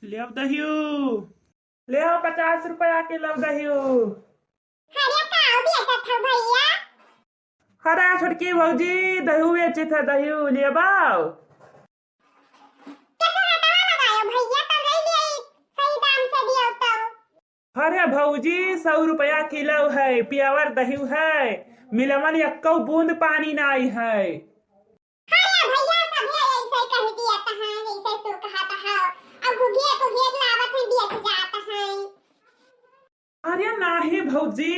ले आओ दहियो। ले आओ 50 रुपया किलो दहियो। अरे काऊ बेचत हो भैया। अरे छोटकी भौजी दही बेचे थे दही ले आओ। कैसे रटवा लगायो भैया तब ले लिए सही दाम से दियो तो। अरे भौजी 100 रुपया किलो है, प्यावर दही है, मिलमन यक्को बूंद पानी नहीं है। अरे भैया सब है ऐसे कह दिया तहां ऐसे तू कहा तहां अब घुघिए लावत में बेच जाता है। अरे नाही भौजी,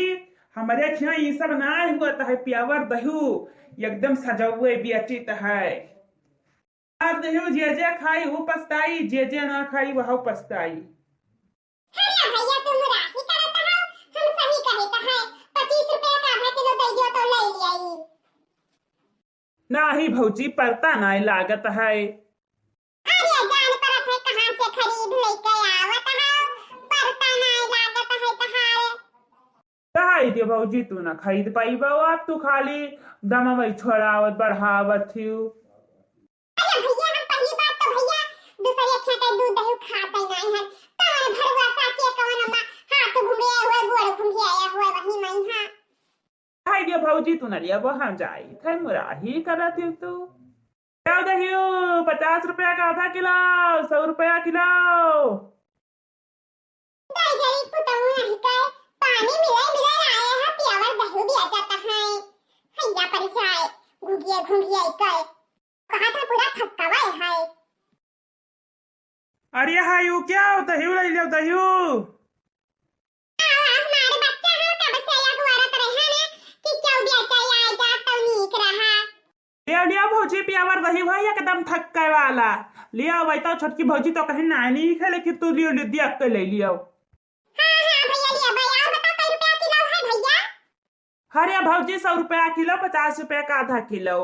हमारे यहाँ ये सब नहीं हुआ है, प्यावर दही एकदम सजौए बेचित है। और दही जे जे खाई वो पछताई, जे जे ना खाई वह पछताई। अरे भैया तुम राही करत हो, हम सही कहता है 25 रुपए का आधा किलो दे दियो तो ले लियाई। नाही भौजी पड़ता नहीं लागत है। अरे जान परत है कहां से खरीद लेके आवत हो, पड़ता नहीं लागत है तहारे। कहाई दे भौजी तू ना खरीद पाई बो, अब तू खाली दम वही छोड़ावत बढ़ावत थी। अरे भैया हम पहली बात तो भैया दूसरे खेते दूध दही खाते नहीं है, तमन भरवा साचे कवन अम्मा हाथ घुमिए हुए गोड़ घुमिए हुए वही नहीं है। कहाई दे भौजी तू ना लिया वो हम जाई थे मुराही करत थी तू। क्या दहियो 50 रुपया का आधा किलो, 100 रुपया किलो। दाई गई पुतहु नहीं कहे पानी मिले आए हैं प्यावर दही भी आ जाता है। हैया पर जाए घुगिए कहे कहा था पूरा थक्कावा है। अरे हायू क्या हो दहियो ले लियो दहियो। हमारे बच्चा हो तब से या गुवारा तरह है ना कि क्यों बेचा आए जा तो नीक रहा। ले लिया भौजी प्यावर दही भाई एकदम थक्के वाला। लिया वही तो छोटकी भौजी तो कहीं नहीं खेले कि तू लियो दिया के ले लियो। हां भैया लिया भैया और बता कई रुपया किलो है भैया। अरे भौजी 100 रुपया किलो, 50 रुपया का आधा किलो।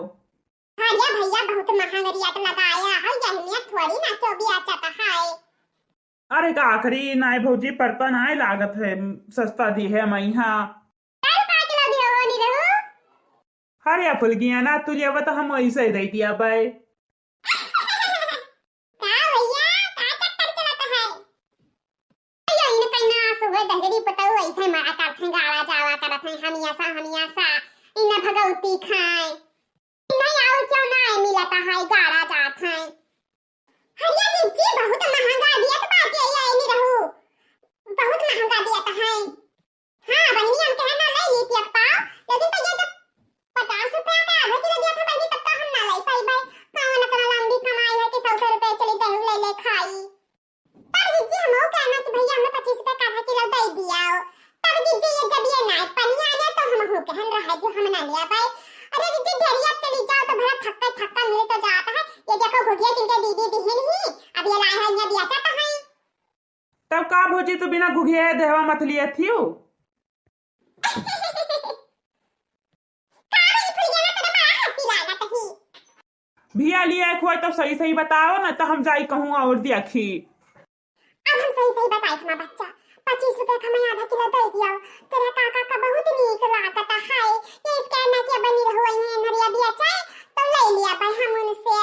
हाँ ये भैया बहुत महंगा रेट लगाया है, अहमियत थोड़ी ना तो भी आता है। अरे का आखिरी नाई भौजी पड़ता नहीं लागत है, सस्ता दी है मैं यहाँ। 4 किलो भी हो नहीं रहो। अरे फुल गया ना तू लिया तो हम ऐसे ही दे दिया भाई। का भैया का चक्कर चलाता है। अयो इन कइना सुबह दहरी पताऊ ऐसे मारा करथे गाड़ा जावा करत है हमियासा इन भगवती खाए नहीं आओ क्यों ना मिलता है गाड़ा जात है। हरिया जी बहुत महंगा दियत बाटे ये नहीं रहू, बहुत महंगा दियत है। हां बहनी हम कहना ले ली तियक पाव लेकिन तो ये जब 50 रुपया का आधा किलो दिया था बहनी तब तो हम ना ले पाई भाई। कौन इतना लंबी कमाई है कि 100 रुपए चली दही ले खाई। तब जीजी हम वो कहना कि भैया हमें 25 रुपए का आधा किलो दे दिया। तब जीजी ये जब ये ना पनिया आ तो हम हो कहन रहा जो हम ना लिया भाई। अरे जीजी ढेरिया चली जाओ तो भला थक्का मिले तो जाता है। ये देखो घुटिया जिनके दीदी दिहे नहीं अब ये लाए है ये दिया जाता है। तब का भौजी तू बिना घुघे देहवा मत लिए थी। भैया लिया खोई तो सही सही बताओ ना तो हम जाई कहूँ और देखी। अब हम सही बताए तुम्हारा बच्चा 25 रुपए का मैं आधा किलो दे दिया। तेरा काका का बहुत नीक लागत है ये इसके ना के बनी रहो ये नरिया दिया चाहे तो ले लिया भाई हम उनसे।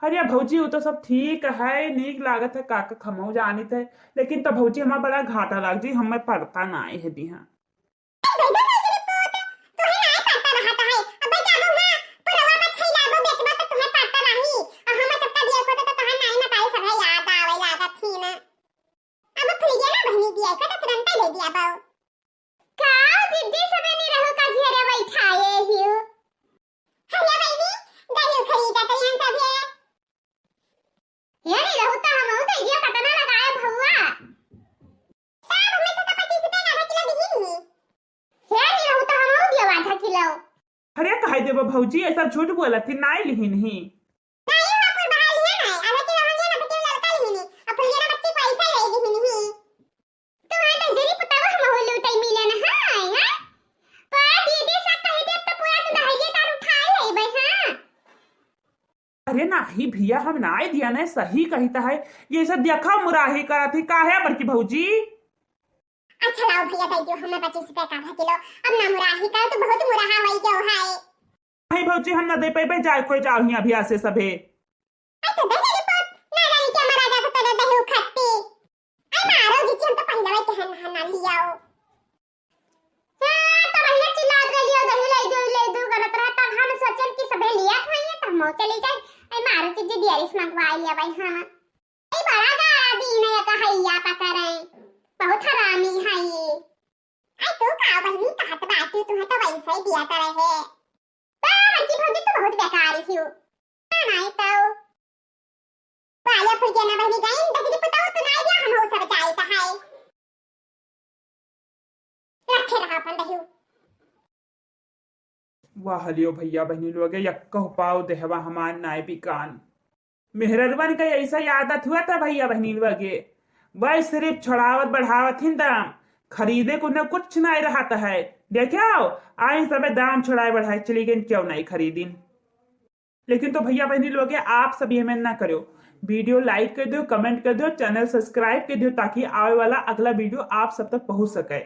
अरे भौजी वो तो सब ठीक है, नीक लागत है, काका खमऊ जानित है, लेकिन तो भौजी हमारा बड़ा घाटा लाग जी, हमें पड़ता नहीं है दिहा। अरे कहे देबो भौजी ऐसा झूठ बोला थी नहीं लिही नहीं। अरे नाही भैया हम ना दिया ना सही कहता है, ये सब देखा मुराही करा थी काहे बड़की भौजी। अच्छा लाओ भैया दे दियो हमें 25 रुपए का आधा किलो। अब ना मुराही का तो बहुत मुराहा वही क्यों है। नहीं भौजी हम ना दे पे जाए कोई जाओ यहाँ भैया से सबे। तो दे रिपोर्ट ना जाने क्या मरा जाता तो रे दही खट्टी आई मारो जी हम तो पहले वाला कहन ना लियाओ हां तो भैया चिल्लात रहियो दही ले दो करत रहा तब हम सोचल कि सबे लिया खाइए तब मौ चली जाए आई मारो जी दियारिस मंगवा लिया भाई हां आई बड़ा गाड़ा दी ने कहैया पकड़े बहुत हरामी है ये आई तो का बहनी कहत बाटी तुम्हें तो वैसे ही दिया करे है बच्ची भौजी तो बहुत बेकार ही हो नहीं तो वाले फुल के ना बहनी गई दगरी पता हो तो नहीं दिया हम हो सब जाई त है रखे रहा अपन दही वाह लियो भैया बहनी लोग यक्का पाव देहवा हमार नाय बिकान मेहररवन का ऐसा ही आदत हुआ था भैया बहनी लोग वह सिर्फ छोड़ावत बढ़ावत ही दाम खरीदे को न कुछ नहीं रहता है देखो आई सब दाम छोड़ाए बढ़ाए चली गई क्यों नहीं खरीदी लेकिन तो भैया बहनी लोग आप सभी हमें ना करो वीडियो लाइक कर दो कमेंट कर दो चैनल सब्सक्राइब कर दो ताकि आने वाला अगला वीडियो आप सब तक पहुंच सके।